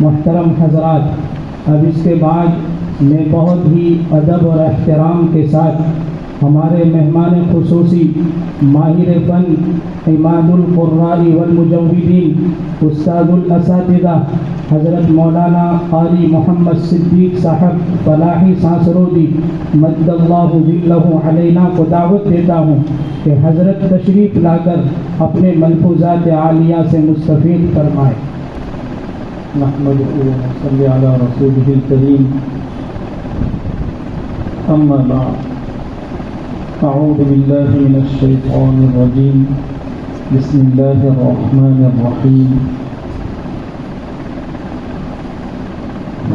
محترم حضرات، اب اس کے بعد میں بہت ہی ادب اور احترام کے ساتھ ہمارے مہمان خصوصی ماہر فن عماد القراء والمجودین استاد الاساتذہ حضرت مولانا قاری محمد صدیق صاحب فلاحی سانسرودی مد اللہ ذلہ علینا کو دعوت دیتا ہوں کہ حضرت تشریف لا کر اپنے ملفوظات عالیہ سے مستفید فرمائے۔ نحمده ونصلي على رسوله الكريم، أما بعد، أعوذ بالله من الشيطان الرجيم، بسم الله الرحمن الرحيم،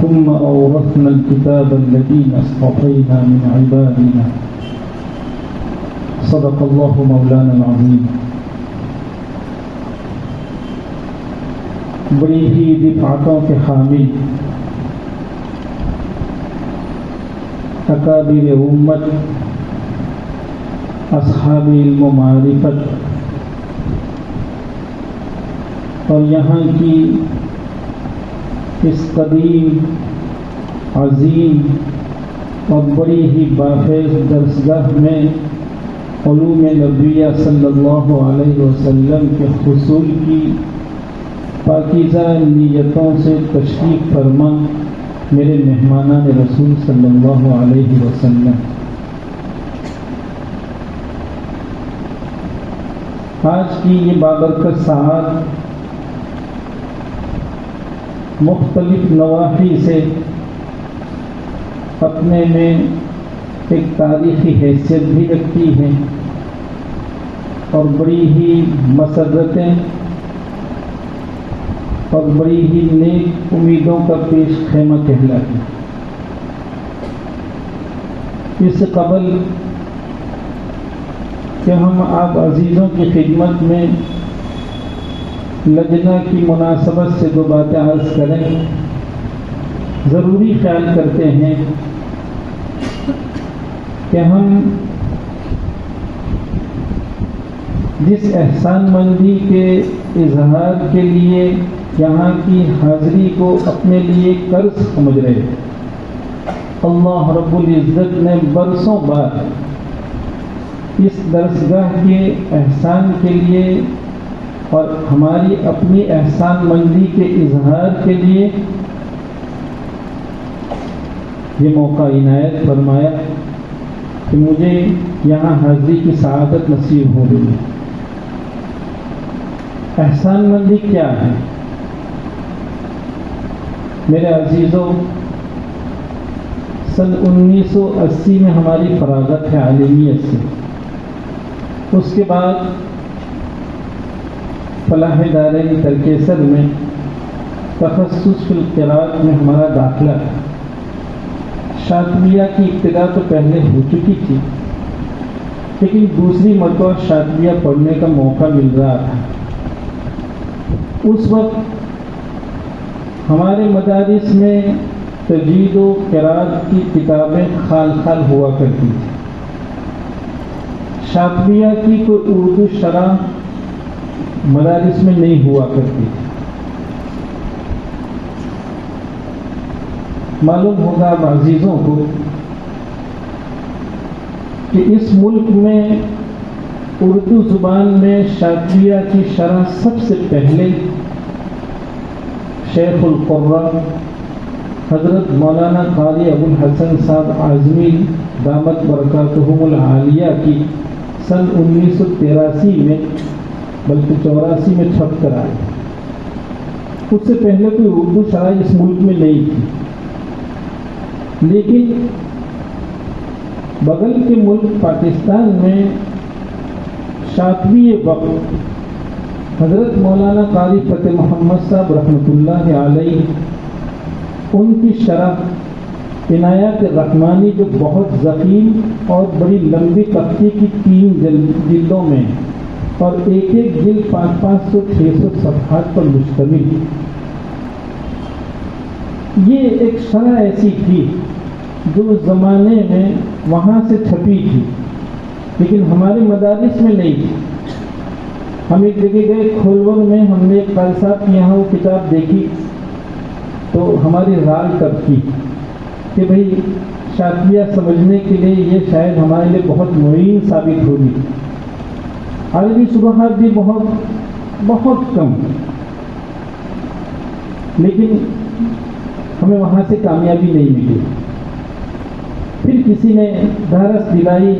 ثم أورثنا الكتاب الذين اصطفينا من عبادنا، صدق الله مولانا العظيم۔ بڑی ہی دفعتوں کے حامل اکابر امت، اصحاب علم و معرفت، اور یہاں کی اس قدیم عظیم اور بڑی ہی بافیض درسگاہ میں علوم نبویہ صلی اللہ علیہ وسلم کے حصول کی پاکیزہ نیتوں سے تشریف فرما میرے مہمانان رسول صلی اللہ علیہ وسلم، آج کی یہ بابرکت ساعت مختلف نواحی سے اپنے میں ایک تاریخی حیثیت بھی رکھتی ہے اور بڑی ہی مسرتیں اور بڑی ہی نیک امیدوں کا پیش خیمہ کہلاتی۔ اس سے قبل کہ ہم آپ عزیزوں کی خدمت میں لجنہ کی مناسبت سے دو باتیں عرض کریں، ضروری خیال کرتے ہیں کہ ہم جس احسان مندی کے اظہار کے لیے یہاں کی حاضری کو اپنے لیے قرض سمجھ رہے ہیں، اللہ رب العزت نے برسوں بعد اس درسگاہ کے احسان کے لیے اور ہماری اپنی احسان مندی کے اظہار کے لیے یہ موقع عنایت فرمایا کہ مجھے یہاں حاضری کی سعادت نصیب ہو گئی۔ احسان مندی کیا ہے میرے عزیزوں؟ سن 1980 میں ہماری فراغت ہے عالمیت سے، اس کے بعد فلاح دارین ترکیسر میں تخصص فی القراءت میں ہمارا داخلہ تھا۔ شاطبیہ کی ابتدا تو پہلے ہو چکی تھی، لیکن دوسری مرتبہ شاطبیہ پڑھنے کا موقع مل رہا تھا۔ اس وقت ہمارے مدارس میں تجوید و قراءت کی کتابیں خال خال ہوا کرتی تھیں۔ شاطبیہ کی کوئی اردو شرح مدارس میں نہیں ہوا کرتی تھی۔ معلوم ہوگا اب عزیزوں کو کہ اس ملک میں اردو زبان میں شاطبیہ کی شرح سب سے پہلے شیخ القراء حضرت مولانا قاری ابو الحسن صاحب اعظمی دامت برکاتہم العالیہ کی سن 1983 میں بلکہ 84 میں چھپ کر آئے۔ اس سے پہلے کوئی اردو شرح اس ملک میں نہیں تھی، لیکن بغل کے ملک پاکستان میں شاطبی وقت حضرت مولانا قاری فتح محمد صاحب رحمۃ اللہ علیہ، ان کی شرح عنایت رحمانی جو بہت ضخیم اور بڑی لمبی تختی کی 3 جلدوں میں اور ایک ایک جلد 500-600 صفحات پر مشتمل، یہ ایک شرح ایسی تھی جو اس زمانے میں وہاں سے چھپی تھی لیکن ہمارے مدارس میں نہیں تھی۔ ہم ایک جگہ گئے کھولور میں، ہم نے ایک قاری صاحب کی یہاں وہ کتاب دیکھی تو ہماری رائے تب کی کہ بھئی شاطبیہ سمجھنے کے لیے یہ شاید ہمارے لیے بہت معین ثابت ہوگی. عربی شروحات بھی بہت کم، لیکن ہمیں وہاں سے کامیابی نہیں ملی. پھر کسی نے دھارس دلائی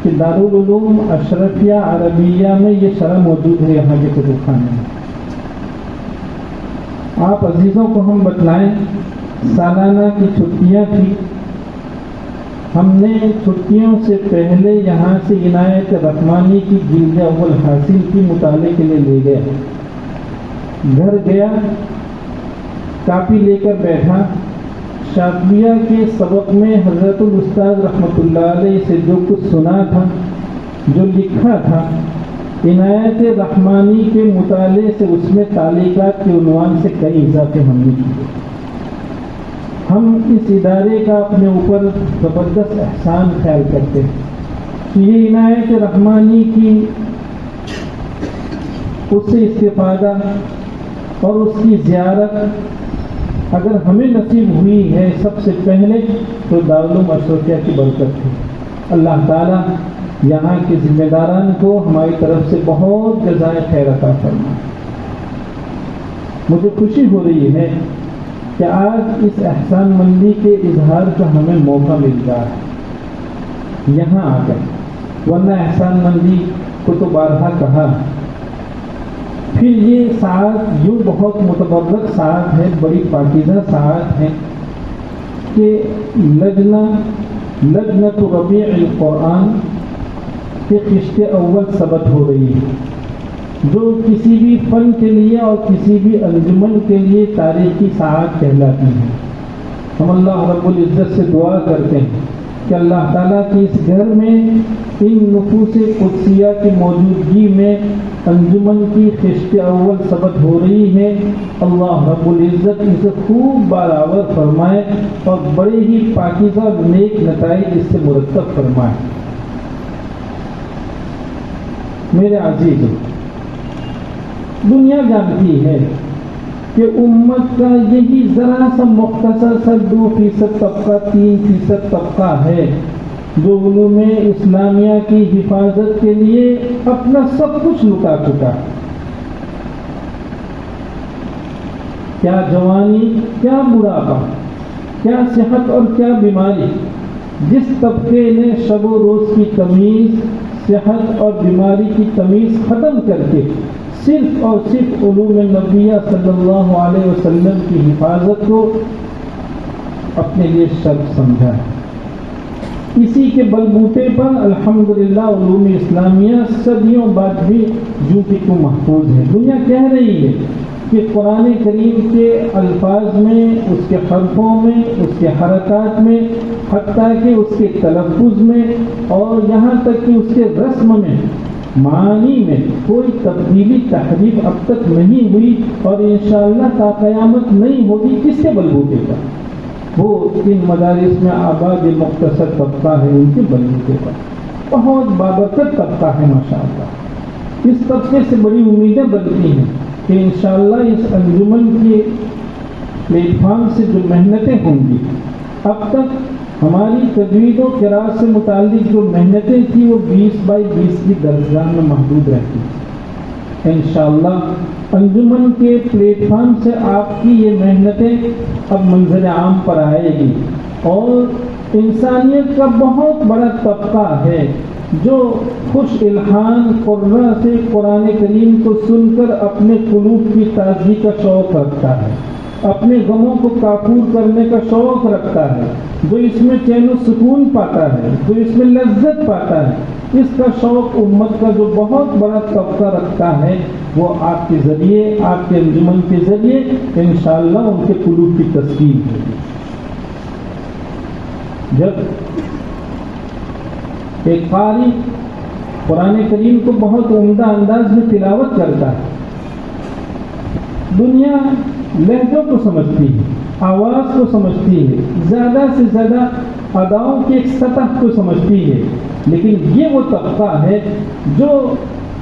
کہ دارالعلوم اشرفیہ عربیہ میں یہ شرح موجود ہے یہاں کے کتب خانے میں. آپ عزیزوں کو ہم بتلائیں، سالانہ کی چھٹیاں تھی، ہم نے چھٹیوں سے پہلے یہاں سے عنایت رحمانی کی جلد اول حاصل کی، مطالعے کے لیے لے گیا. گھر گیا، کاپی لے کر بیٹھا، شاطبیہ کے سبق میں حضرت الاستاذ رحمۃ اللہ علیہ سے جو کچھ سنا تھا، جو لکھا تھا، عنایت رحمانی کے مطالعے سے اس میں تعلیقات کے عنوان سے کئی اضافے ہم نے کیے. ہم اس ادارے کا اپنے اوپر زبردست احسان خیال کرتے ہیں کہ یہ عنایت رحمانی کی اس سے استفادہ اور اس کی زیارت اگر ہمیں نصیب ہوئی ہے سب سے پہلے تو دارالعلوم اشرفیہ کی برکت ہے. اللہ تعالیٰ یہاں کے ذمہ داران کو ہماری طرف سے بہت جزائے خیر عطا فرمائے. مجھے خوشی ہو رہی ہے کہ آج اس احسان مندی کے اظہار کا ہمیں موقع مل رہا ہے یہاں آ کر، ورنہ احسان مندی کو تو بارہا کہا. پھر یہ ساعت یوں بہت متبرک ساعت ہے، بڑی پاکیزہ ساعت ہے کہ لجنۃ ربیع القرآن کے خشت اول ثبت ہو رہی ہے، جو کسی بھی فن کے لیے اور کسی بھی انجمن کے لیے تاریخی ساعت کہلاتی ہے. ہم اللہ رب العزت سے دعا کرتے ہیں کہ اللہ تعالیٰ کی اس گھر میں ان نفوس قدسیہ کی موجودگی میں انجمن کی خشت اول ثبت ہو رہی ہے. اللہ رب العزت اسے خوب برآور فرمائے اور بڑے ہی پاکیزہ نیک نتائج اس سے مرتب فرمائے. میرے عزیزو، دنیا جانتی ہے کہ امت کا یہی ذرا سا مختصر سا 2% طبقہ 3% طبقہ ہے جو علوم اسلامیہ کی حفاظت کے لیے اپنا سب کچھ لٹا چکا. کیا جوانی، کیا بڑھاپا، کیا صحت اور کیا بیماری، جس طبقے نے شب و روز کی تمیز، صحت اور بیماری کی تمیز ختم کر کے صرف اور صرف علوم نبویہ صلی اللہ علیہ وسلم کی حفاظت کو اپنے لیے شرط سمجھا ہے، اسی کے بلبوتے پر الحمدللہ علوم اسلامیہ صدیوں بعد بھی جو کی تو محفوظ ہے. دنیا کہہ رہی ہے کہ قرآن کریم کے الفاظ میں، اس کے حرفوں میں، اس کے حرکات میں، حتیٰ کہ اس کے تلفظ میں اور یہاں تک کہ اس کے رسم میں، معانی میں کوئی تبدیلی تحریف اب تک نہیں ہوئی اور انشاءاللہ تا قیامت نہیں ہوگی. کس کے بلبوتے پر؟ وہ ان مدارس میں آباد مختصر طبقہ ہے، ان کے بلبوتے پر. بہت بابرکت طبقہ ہے ماشاءاللہ. اس طبقے سے بڑی امیدیں بنتی ہیں کہ انشاءاللہ اس انجمن کے پلیٹ فارم سے جو محنتیں ہوں گی، اب تک ہماری تجوید و قراءت سے متعلق جو محنتیں تھیں وہ 20x20 کی درجگاہ میں محدود رہتی. انشاءاللہ انجمن کے پلیٹ فارم سے آپ کی یہ محنتیں اب منظر عام پر آئے گی اور انسانیت کا بہت بڑا طبقہ ہے جو خوش الحان قرہ سے قرآن کریم کو سن کر اپنے قلوب کی تازگی کا شوق رکھتا ہے، اپنے غموں کو کافور کرنے کا شوق رکھتا ہے، جو اس میں چین و سکون پاتا ہے، جو اس میں لذت پاتا ہے. اس کا شوق امت کا جو بہت بڑا طبقہ رکھتا ہے وہ آپ کے ذریعے، آپ کے انجمن کے ذریعے انشاءاللہ ان کے قلوب کی تسکین ہوگی. جب ایک قاری قرآن کریم کو بہت عمدہ انداز میں تلاوت کرتا ہے، دنیا لہجوں کو سمجھتی ہے، آواز کو سمجھتی ہے، زیادہ سے زیادہ اداؤں کی ایک سطح کو سمجھتی ہے، لیکن یہ وہ طبقہ ہے جو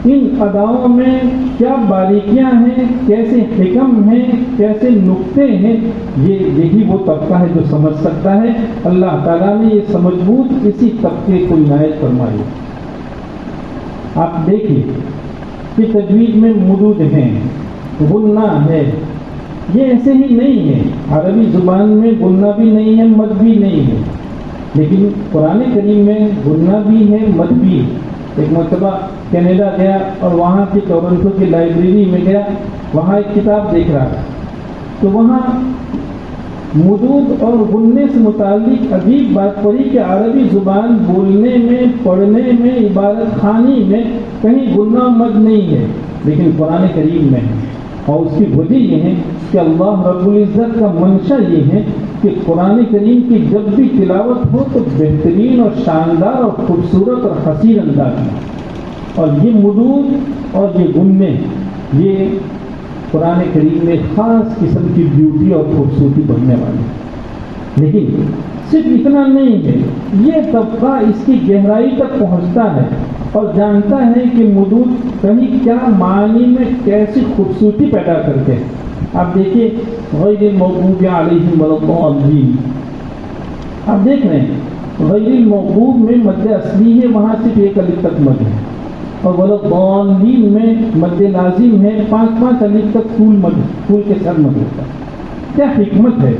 ان اداؤں میں کیا باریکیاں ہیں، کیسے حکم ہیں، کیسے نقطے ہیں، یہی وہ طبقہ ہے جو سمجھ سکتا ہے۔ اللہ تعالیٰ نے یہ سمجھ بوجھ اسی طبقے کو عنایت فرمائی۔ آپ دیکھیے کہ تجوید میں مدود ہیں، غنہ ہے، یہ ایسے ہی نہیں ہے۔ عربی زبان میں غنہ بھی نہیں ہے، مد بھی نہیں ہے، لیکن قرآن کریم میں غنہ بھی ہے، مد بھی ہے۔ ایک مرتبہ کینیڈا گیا اور وہاں کی ٹورنٹو کی لائبریری میں گیا، وہاں ایک کتاب دیکھ رہا تھا، تو وہاں مدود اور غنے سے متعلق عجیب بات پڑی کہ عربی زبان بولنے میں، پڑھنے میں، عبادت خانی میں کہیں غنہ مد نہیں ہے، لیکن قرآن کریم میں ہے۔ اور اس کی وجہ یہ ہے کہ اللہ رب العزت کا منشا یہ ہے کہ قرآن کریم کی جب بھی تلاوت ہو تو بہترین اور شاندار اور خوبصورت اور حسین انداز میں، اور یہ مدود اور یہ غنے یہ قرآن کریم میں خاص قسم کی بیوٹی اور خوبصورتی بننے والی۔ لیکن صرف اتنا نہیں ہے، یہ طبقہ اس کی گہرائی تک پہنچتا ہے اور جانتا ہے کہ مدود کہیں کیا معنی میں کیسی خوبصورتی پیدا کرتے ہیں۔ آپ دیکھیے غیر المغضوب علیہم ولا الضالین، آپ دیکھ رہے ہیں غیر المغضوب میں مد اصلی ہے، وہاں صرف ایک الف تک مد ہے، اور ولا الضالین میں مد لازم ہے، 5 الف تک طول کے ساتھ مد ہوتا ہے۔ کیا حکمت ہے؟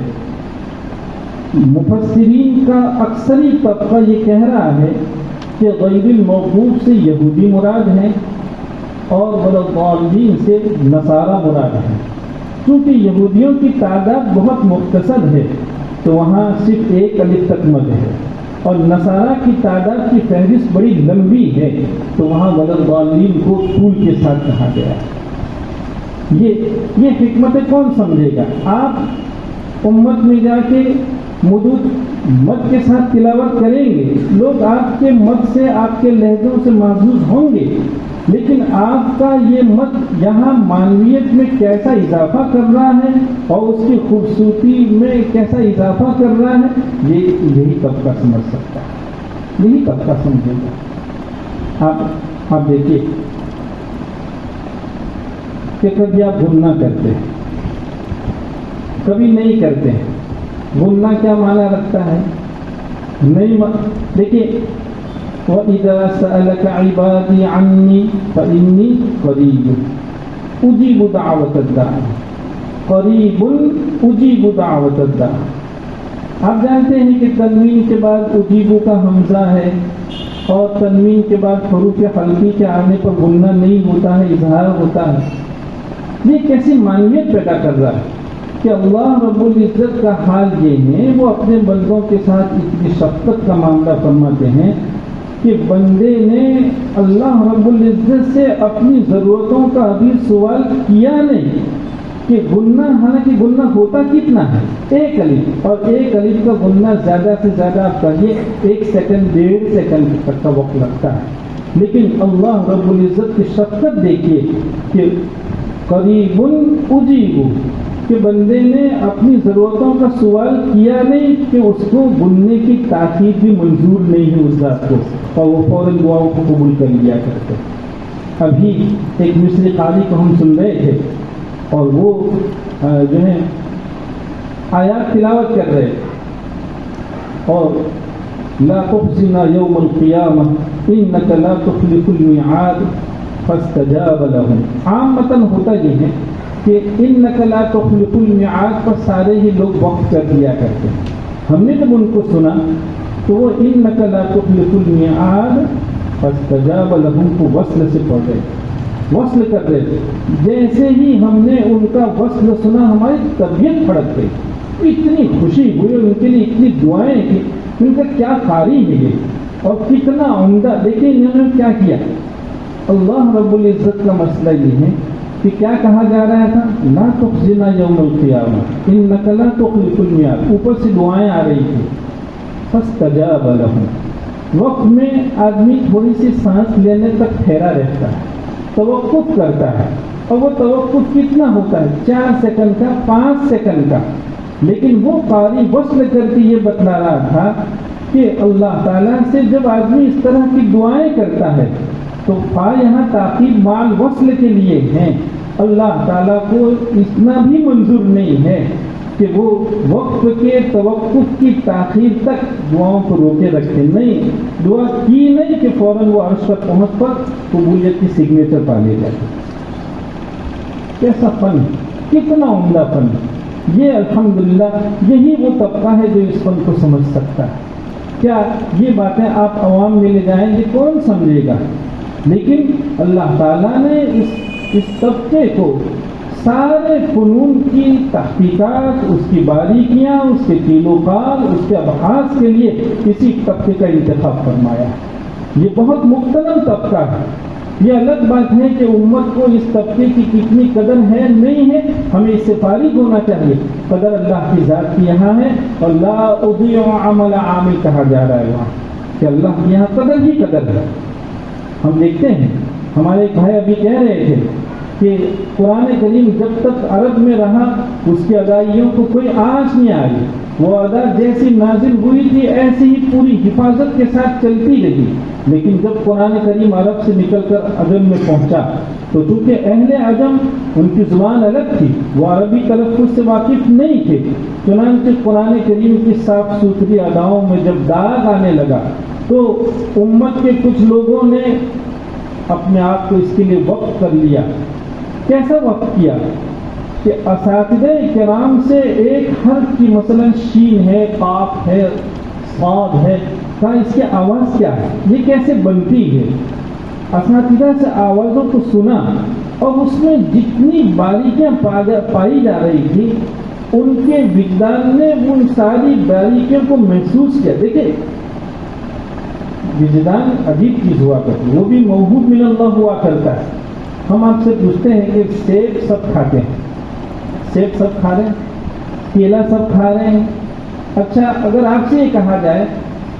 مفسرین کا اکثری طبقہ یہ کہہ رہا ہے کہ غیر المغضوب سے یہودی مراد ہیں اور ولا الضالین سے نصارہ مراد ہیں۔ کیونکہ یہودیوں کی تعداد بہت مختصر ہے تو وہاں صرف ایک الف تک مد ہے، اور نصارہ کی تعداد کی فہرست بڑی لمبی ہے تو وہاں ولا الضالین کو طول کے ساتھ کہا گیا۔ یہ حکمت کون سمجھے گا؟ آپ امت میں جا کے مدود مد کے ساتھ تلاوت کریں گے، لوگ آپ کے مد سے، آپ کے لہجوں سے محظوظ ہوں گے، لیکن آپ کا یہ مد یہاں معنویت میں کیسا اضافہ کر رہا ہے اور اس کی خوبصورتی میں کیسا اضافہ کر رہا ہے، یہی طبقہ سمجھ سکتا ہے، یہی طبقہ سمجھے گا۔ آپ دیکھیے کہ کبھی آپ غنہ کرتے ہیں، کبھی نہیں کرتے ہیں۔ غنہ کیا معنی رکھتا ہے؟ نہیں دیکھیے وَإِذَا سَأَلَكَ عِبَادِي عَنِّي فَإِنِّي قَرِيبٌ أُجِيبُ دَعْوَةَ الدَّاعِ، قریب اجیب دعوت الداع۔ آپ جانتے ہیں کہ تنوین کے بعد اجیبو کا حمزہ ہے اور تنوین کے بعد حروف حلقی کے آنے پر غنہ نہیں ہوتا ہے، اظہار ہوتا ہے۔ یہ کیسی معنویت پیدا کر رہا ہے کہ اللہ رب العزت کا حال یہ ہے، وہ اپنے بندوں کے ساتھ اتنی شفقت کا معاملہ فرماتے ہیں کہ بندے نے اللہ رب العزت سے اپنی ضرورتوں کا ابھی سوال کیا نہیں کہ غنہ، حالانکہ غنہ ہوتا کتنا ہے؟ ایک الف، اور ایک الف کا غنہ زیادہ سے زیادہ آپ کہیے 1 سیکنڈ 1.5 سیکنڈ تک کا وقت لگتا ہے، لیکن اللہ رب العزت کی شفقت دیکھیے کہ قریب اجیب، کہ بندے نے اپنی ضرورتوں کا سوال کیا نہیں کہ اس کو غننے کی تاخیر بھی منظور نہیں ہے اس ذات کو، اور وہ فوراً دعاؤں کو قبول کر لیا کرتے۔ ابھی ایک مصری قاری کو ہم سن رہے تھے اور وہ جو ہے آیات تلاوت کر رہے تھے، اور لا تخزنا یوم القیامہ انک لا تخلف المیعاد فاستجاب لهم۔ عام متن ہوتا یہ ہے کہ انک لا تخلف المیعاد پر سارے ہی لوگ وقف کر دیا کرتے ہیں۔ ہم نے جب ان کو سنا تو وہ انک لا تخلف المیعاد فاستجاب لهم کو وصل سے پڑھ رہے تھے، وصل کر رہے تھے۔ جیسے ہی ہم نے ان کا وصل سنا ہماری طبیعت پھڑک گئی، اتنی خوشی ہوئی، ان کے لیے اتنی دعائیں کی، ان کا کیا قاری ہے یہ اور کتنا عمدہ۔ دیکھیں انہوں نے کیا کیا، اللہ رب العزت کا مسئلہ یہ ہے کہ کیا کہا جا رہا تھا، لا تخزنا یوم القیامہ انک لا تخلف المیعاد، اوپر سے دعائیں آ رہی تھی، فاستجاب لهم۔ وقت میں آدمی تھوڑی سی سانس لینے تک ٹھہرا رہتا ہے، توقف کرتا ہے، اور وہ توقف کتنا ہوتا ہے، 4 سیکنڈ کا، 5 سیکنڈ کا، لیکن وہ قاری وصل کر کے یہ بتلا رہا تھا کہ اللہ تعالیٰ سے جب آدمی اس طرح کی دعائیں کرتا ہے تو فا یہاں تاکید مال وصل کے لیے ہیں. اللہ تعالیٰ کو اتنا بھی منظور نہیں ہے کہ وہ وقت کے توقف کی تاخیر تک دعاؤں کو روکے رکھے. نہیں، دعا کی نہیں کہ فوراً وہ عرش پر پہنچ پر قبولیت کی سگنیچر پا لے جائے. کیسا فن، کتنا عمدہ فن. یہ الحمدللہ یہی وہ طبقہ ہے جو اس فن کو سمجھ سکتا ہے. کیا یہ باتیں آپ عوام میں لے جائیں گے، کون سمجھے گا؟ لیکن اللہ تعالیٰ نے اس طبقے کو سارے فنون کی تحقیقات، اس کی باریکیاں، اس کے تیل و کال، اس کے ابحاث کے لیے اسی طبقے کا انتخاب فرمایا. یہ بہت مختلف طبقہ ہے. یہ الگ بات ہے کہ امت کو اس طبقے کی کتنی قدر ہے نہیں ہے، ہمیں اس سے فارغ ہونا چاہیے. قدر اللہ کی ذات کی یہاں ہے، اور لا اضیع عمل عامل کہا جا رہا ہے وہاں کہ اللہ کی یہاں قدر ہی قدر ہے. ہم دیکھتے ہیں ہمارے ایک بھائی ابھی کہہ رہے تھے کہ قرآن کریم جب تک عرب میں رہا اس کی ادائیوں کو کوئی آنچ نہیں آئی. وہ ادا جیسی نازل ہوئی تھی ایسی ہی پوری حفاظت کے ساتھ چلتی رہی. لیکن جب قرآن کریم عرب سے نکل کر عجم میں پہنچا تو چونکہ اہل عجم ان کی زبان الگ تھی، وہ عربی تلفظ سے واقف نہیں تھے، چنانچہ قرآن کریم کی صاف ستھری اداؤں میں جب داغ آنے لگا تو امت کے کچھ لوگوں نے اپنے آپ کو اس کے لیے وقف کر لیا. کیسا وقف کیا کہ اساتذہ کرام سے ایک حرف کی مثلا شین ہے، قاف ہے، صاد ہے، کہا اس کی آواز کیا ہے، یہ کیسے بنتی ہے. اساتذہ سے آوازوں کو سنا اور اس میں جتنی باریکیاں پائی جا رہی تھی ان کے وجدان نے ان ساری باریکیوں کو محسوس کیا. دیکھیں وجدان عجیب چیز ہوا کرتی ہے، وہ بھی موہوب من اللہ ہوا کرتا ہے. ہم آپ سے پوچھتے ہیں کہ سیب سب کھاتے ہیں، سیب سب کھا رہے ہیں، کیلا سب کھا رہے ہیں. اچھا اگر آپ سے یہ کہا جائے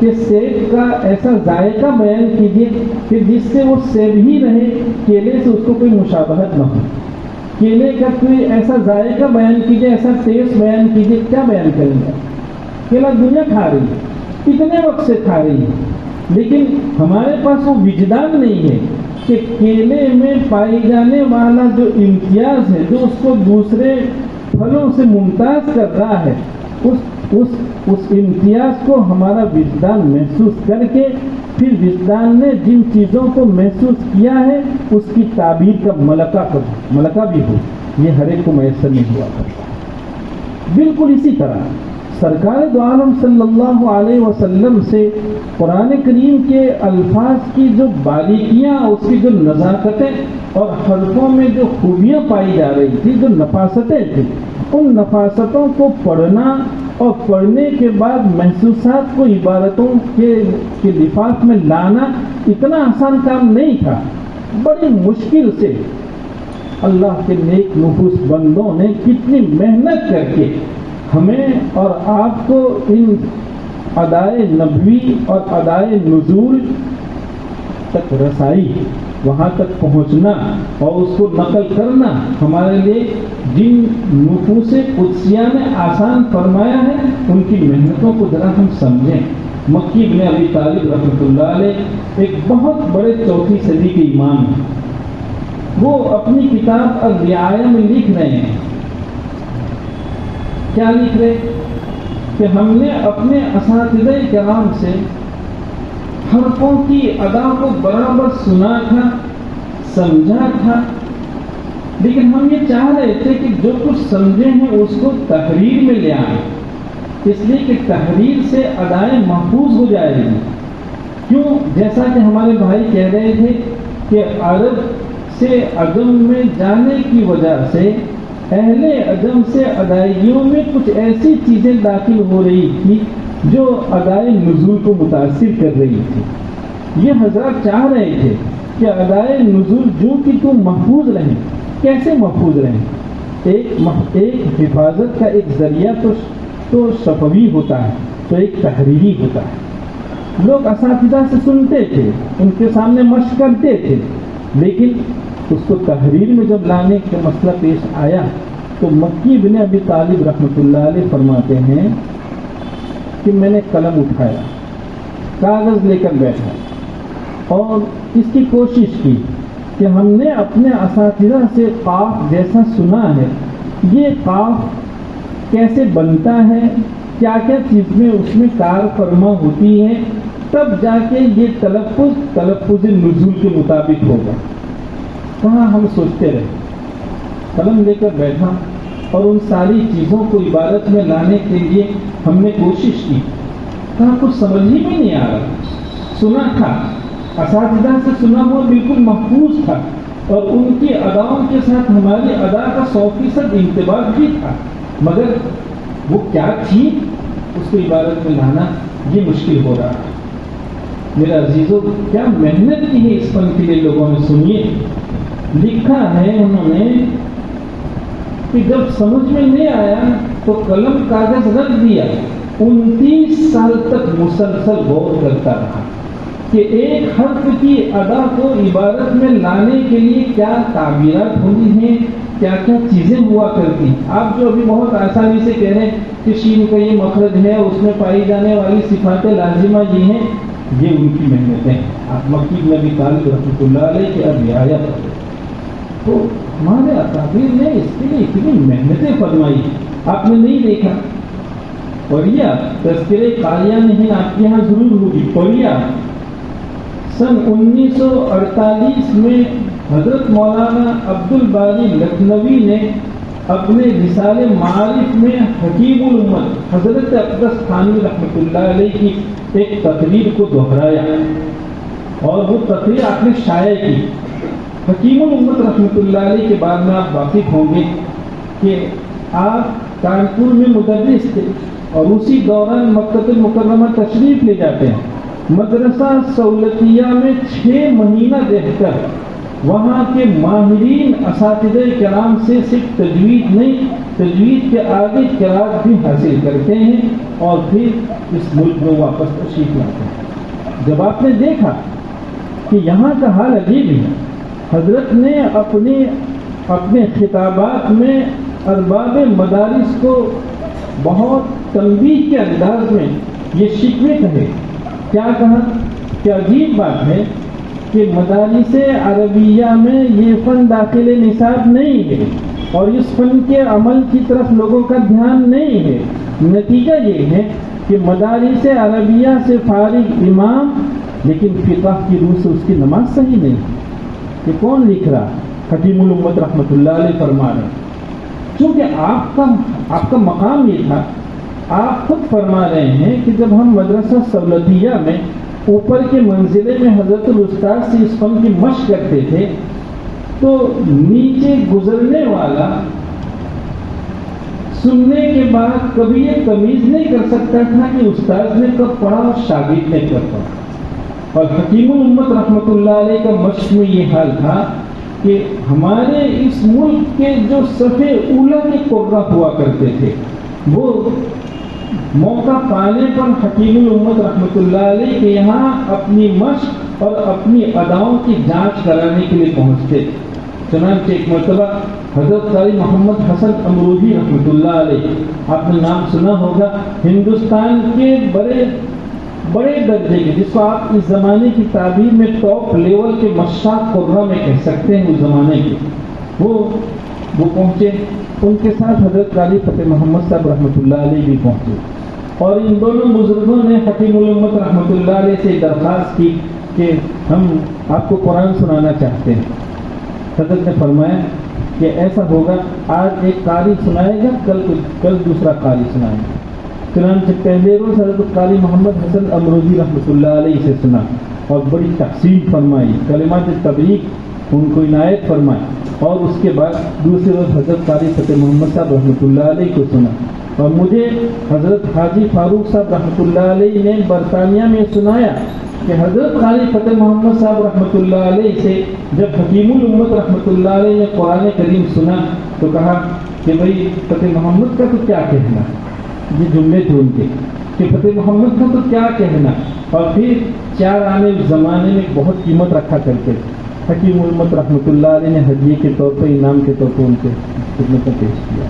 کہ سیب کا ایسا ذائقہ بیان کیجیے کہ جس سے وہ سیب ہی رہے، کیلے سے اس کو کوئی مشابہت نہ ہو. کیلے کا کوئی ایسا ذائقہ بیان کیجیے، ایسا ٹیسٹ بیان کیجیے، کیا بیان کریں گے؟ کیلا دنیا کھا رہی ہے، اتنے وقت سے کھا رہی ہے، لیکن ہمارے پاس وہ وجدان نہیں ہے کہ کیلے میں پائی جانے والا جو امتیاز ہے، جو اس کو دوسرے پھلوں سے ممتاز کر رہا ہے، اس امتیاز کو ہمارا وجدان محسوس کر کے پھر وجدان نے جن چیزوں کو محسوس کیا ہے اس کی تعبیر کا ملکہ بھی ہو. یہ ہر ایک کو میسر نہیں ہوا کرتا. بالکل اسی طرح سرکار دو عالم صلی اللہ علیہ وسلم سے قرآن کریم کے الفاظ کی جو باریکیاں، اس کی جو نزاکتیں اور حرفوں میں جو خوبیاں پائی جا رہی تھی، جو نفاستیں تھیں، ان نفاستوں کو پڑھنا اور پڑھنے کے بعد محسوسات کو عبارتوں کے لفاف میں لانا اتنا آسان کام نہیں تھا. بڑی مشکل سے اللہ کے نیک نفوس بندوں نے کتنی محنت کر کے ہمیں اور آپ کو ان ادائے نبوی اور ادائے نزول تک رسائی، وہاں تک پہنچنا اور اس کو نقل کرنا ہمارے لیے جن نفوس قدسیہ نے آسان فرمایا ہے ان کی محنتوں کو ذرا ہم سمجھیں. مکی بن ابی طالب رحمۃ اللہ علیہ ایک بہت بڑے 4ویں صدی کے امام ہیں. وہ اپنی کتاب الرعایہ میں لکھ رہے ہیں. کیا لکھ رہے کہ ہم نے اپنے اساتذہ کرام سے حرفوں کی ادا کو برابر سنا تھا، سمجھا تھا، لیکن ہم یہ چاہ رہے تھے کہ جو کچھ سمجھے ہیں اس کو تحریر میں لے آئیں، اس لیے کہ تحریر سے ادائیں محفوظ ہو جائے گی. کیوں؟ جیسا کہ ہمارے بھائی کہہ رہے تھے کہ عرب سے عجم میں جانے کی وجہ سے اہل عجم سے ادائیوں میں کچھ ایسی چیزیں داخل ہو رہی تھی جو ادائے نزول کو متاثر کر رہی تھی. یہ حضرات چاہ رہے تھے کہ ادائے نزول جو کہ تم محفوظ رہیں. کیسے محفوظ رہیں؟ ایک حفاظت کا ایک ذریعہ تو شفوی ہوتا ہے، تو ایک تحریری ہوتا ہے. لوگ اساتذہ سے سنتے تھے، ان کے سامنے مشق کرتے تھے، لیکن اس کو تحریر میں جب لانے کا مسئلہ پیش آیا تو مکی بن ابی طالب رحمۃ اللہ علیہ فرماتے ہیں کہ میں نے قلم اٹھایا، کاغذ لے کر بیٹھا اور اس کی کوشش کی کہ ہم نے اپنے اساتذہ سے قاف جیسا سنا ہے، یہ قاف کیسے بنتا ہے، کیا کیا چیزیں اس میں کار فرما ہوتی ہیں، تب جا کے یہ تلفظ نزول کے مطابق ہوگا۔ کہاں ہم سوچتے رہے، قلم لے کر بیٹھا اور ان ساری چیزوں کو عبادت میں لانے کے لیے ہم نے کوشش کی، کہاں کچھ سمجھ ہی بھی نہیں آ رہا۔ سنا تھا، اساتذہ سے سنا ہوا بالکل محفوظ تھا، اور ان کی اداؤں کے ساتھ ہماری ادا کا 100% انتباہ بھی تھا، مگر وہ کیا تھی اس کو عبادت میں لانا یہ مشکل ہو رہا ہے۔ میرا عزیزو، کیا محنت کی ہے اس فن کے لیے لوگوں نے، سنیے لکھا ہے انہوں نے کہ جب سمجھ میں نہیں آیا تو قلم کاغذ رکھ دیا، 29 سال تک مسلسل غور کرتا رہا کہ ایک حرف کی ادا کو عبادت میں لانے کے لیے کیا تعبیرات ہوتی ہیں، کیا کیا چیزیں ہوا کرتی ہیں۔ آپ جو ابھی بہت آسانی سے کہہ رہے ہیں کہ شین کا یہ مخرج ہے، اس میں پائی جانے والی صفات لازمہ یہ ہیں، یہ ان کی محنتیں۔ آپ مکی بن ابی طالب رحمۃ اللہ علیہ کے اب رعایا تو ہمارے اکابر نے اس کے لیے اتنی محنتیں فرمائی، آپ نے نہیں دیکھا۔ پڑھیا تذکرہ قاریہ نہیں، آپ کے یہاں ضرور ہوگی، پڑھیا سن 1948 میں حضرت مولانا عبد الباری لکھنوی نے اپنے رسالے معارف میں حکیم الامت حضرت اقدس تھانوی رحمۃ اللہ علیہ کی ایک تقریر کو دہرایا، اور وہ تقریر آپ نے شائع کی۔ حکیم الامت رحمۃ اللہ علیہ کے بعد میں آپ واقف ہوں گے کہ آپ کانپور میں مدرس تھے، اور اسی دوران مکہ المکرمہ تشریف لے جاتے ہیں۔ مدرسہ سہولتیہ میں 6 مہینہ رہ کر وہاں کے ماہرین اساتذہ کرام سے صرف تجوید نہیں، تجوید کے آگے قرات بھی حاصل کرتے ہیں، اور پھر اس ملک میں واپس تشریف لاتے ہیں۔ جب آپ نے دیکھا کہ یہاں کا حال عجیب ہے، حضرت نے اپنے خطابات میں ارباب مدارس کو بہت تنبیہ کے انداز میں یہ شکوے کہے۔ کیا کہا کہ عجیب بات ہے کہ مدارس عربیہ میں یہ فن داخل نصاب نہیں ہے، اور اس فن کے عمل کی طرف لوگوں کا دھیان نہیں ہے۔ نتیجہ یہ ہے کہ مدارس عربیہ سے فارغ امام، لیکن فقہ کی روح سے اس کی نماز صحیح نہیں۔ یہ کون لکھ رہا؟ حکیم الامت رحمۃ اللہ علیہ فرما رہے ہیں، چونکہ آپ کا مقام یہ تھا، آپ خود فرما رہے ہیں کہ جب ہم مدرسہ سہولتیہ میں اوپر کے منزلے میں حضرت الاستاذ سے اس فن کی مشق کرتے تھے، تو نیچے گزرنے والا سننے کے بعد کبھی یہ تمیز نہیں کر سکتا تھا کہ استاذ نے کب پڑھا اور شاگرد نے کب پڑھا۔ اور حکیم الامت رحمۃ اللہ علیہ کا مشق میں یہ حال تھا کہ ہمارے اس ملک کے جو صف اولا کے قرہ ہوا کرتے تھے، وہ موقع پانے پر حکیم الامت رحمۃ اللہ علیہ کے یہاں اپنی مشق اور اپنی اداؤں کی جانچ کرانے کے لیے پہنچتے۔ چنانچہ ایک مرتبہ حضرت قاری محمد حسن امروہی رحمۃ اللہ علیہ، آپ نے نام سنا ہوگا، ہندوستان کے بڑے درجے کے، جس کو آپ اس زمانے کی تعبیر میں ٹاپ لیول کے مشاق قرہ میں کہہ سکتے ہیں اس زمانے کے، وہ پہنچے۔ ان کے ساتھ حضرت قاری فتح محمد صاحب رحمۃ اللہ علیہ بھی پہنچے، اور ان دونوں بزرگوں نے حکیم الامت رحمۃ اللہ علیہ سے درخواست کی کہ ہم آپ کو قرآن سنانا چاہتے ہیں۔ حضرت نے فرمایا کہ ایسا ہوگا، آج ایک قاری سنائے گا، کل دوسرا قاری سنائے گا۔ چنانچہ پہلے روز حضرت قاری محمد حسن امروہی رحمۃ اللہ علیہ سے سنا، اور بڑی تقسیم فرمائی، کلمات تبریک ان کو عنایت فرمائی، اور اس کے بعد دوسرے روز حضرت قاری فتح محمد صاحب رحمۃ اللہ علیہ کو سنا، اور مجھے حضرت حاجی فاروق صاحب رحمۃ اللہ علیہ نے برطانیہ میں سنایا کہ حضرت قاری فتح محمد صاحب رحمۃ اللہ علیہ سے جب حکیم الامت رحمۃ اللہ علیہ نے قرآن کریم سنا تو کہا کہ بھائی فتح محمد کا تو کیا کہنا، یہ جملے تھے ان کے کہ فتح محمد کا تو کیا کہنا، اور پھر 4 آنے زمانے میں بہت قیمت رکھا کرتے تھے۔ حکیم الامت رحمۃ اللہ علیہ نے ہدیے کے طور پر، انعام کے طور پر ان کے خدمت میں پیش کیا۔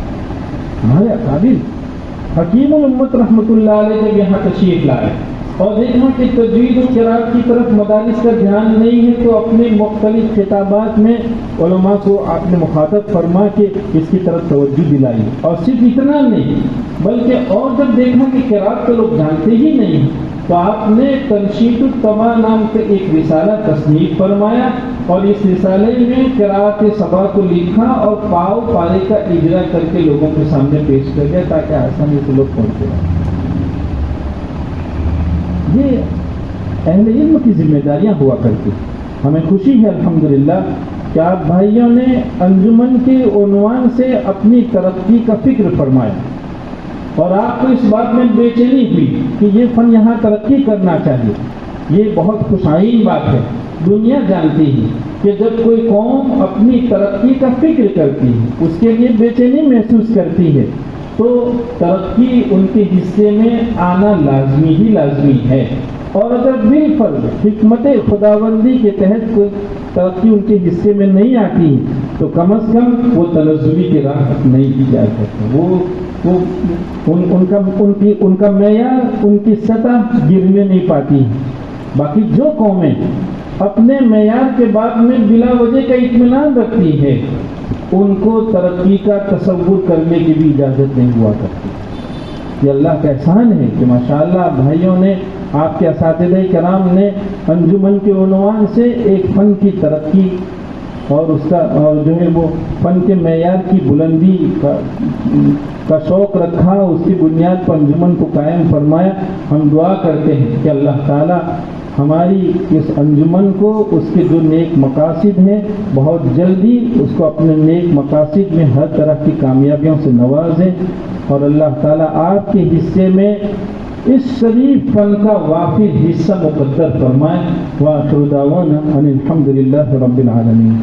ہمارے اکابر حکیم الامت رحمۃ اللہ علیہ جب یہاں تشریف لائے، اور دیکھا کہ تجوید و قراءت کی طرف مدارس کا دھیان نہیں ہے تو اپنے مختلف خطابات میں علماء کو آپ نے مخاطب فرما کے اس کی طرف توجہ دلائی. اور صرف اتنا نہیں بلکہ اور جب دیکھا کہ قراءت تو لوگ جانتے ہی نہیں تو آپ نے تنشید الطبع نام کا ایک رسالہ تصنیف فرمایا اور اس رسالے میں قراءت سبا کو لکھا اور پاؤ پارے کا اجرا کر کے لوگوں کے سامنے پیش کر دیا تاکہ آسانی سے لوگ پہنچے. یہ اہل علم کی ذمہ داریاں ہوا کرتی. ہمیں خوشی ہے الحمدللہ کہ آپ بھائیوں نے انجمن کے عنوان سے اپنی ترقی کا فکر فرمایا اور آپ کو اس بات میں بے چینی ہوئی کہ یہ فن یہاں ترقی کرنا چاہیے. یہ بہت خوشائن بات ہے. دنیا جانتی ہے کہ جب کوئی قوم اپنی ترقی کا فکر کرتی ہے اس کے لیے بے چینی محسوس کرتی ہے تو ترقی ان کے حصے میں آنا لازمی ہی لازمی ہے. اور اگر بالفرض حکمت خداوندی کے تحت کوئی ترقی ان کے حصے میں نہیں آتی تو کم از کم وہ تنزلی کی راہ تک نہیں کی جا سکتی. ان کا معیار ان کی سطح گرنے نہیں پاتی. باقی جو قومیں اپنے معیار کے بعد میں بلا وجہ کا اطمینان رکھتی ہے ان کو ترقی کا تصور کرنے کی بھی اجازت نہیں ہوا کرتی. یہ اللہ کا احسان ہے کہ ماشاءاللہ بھائیوں نے آپ کے اساتذہ کرام نے انجمن کے عنوان سے ایک فن کی ترقی اور اس کا جو ہے وہ فن کے معیار کی بلندی کا شوق رکھا. اس کی بنیاد پر انجمن کو قائم فرمایا. ہم دعا کرتے ہیں کہ اللہ تعالی ہماری اس انجمن کو اس کے جو نیک مقاصد ہیں بہت جلدی اس کو اپنے نیک مقاصد میں ہر طرح کی کامیابیوں سے نوازیں اور اللہ تعالیٰ آپ کے حصے میں اس شریف فن کا وافر حصہ مقدر فرمائے. وآخر دعوانا ان الحمد للہ رب العالمین.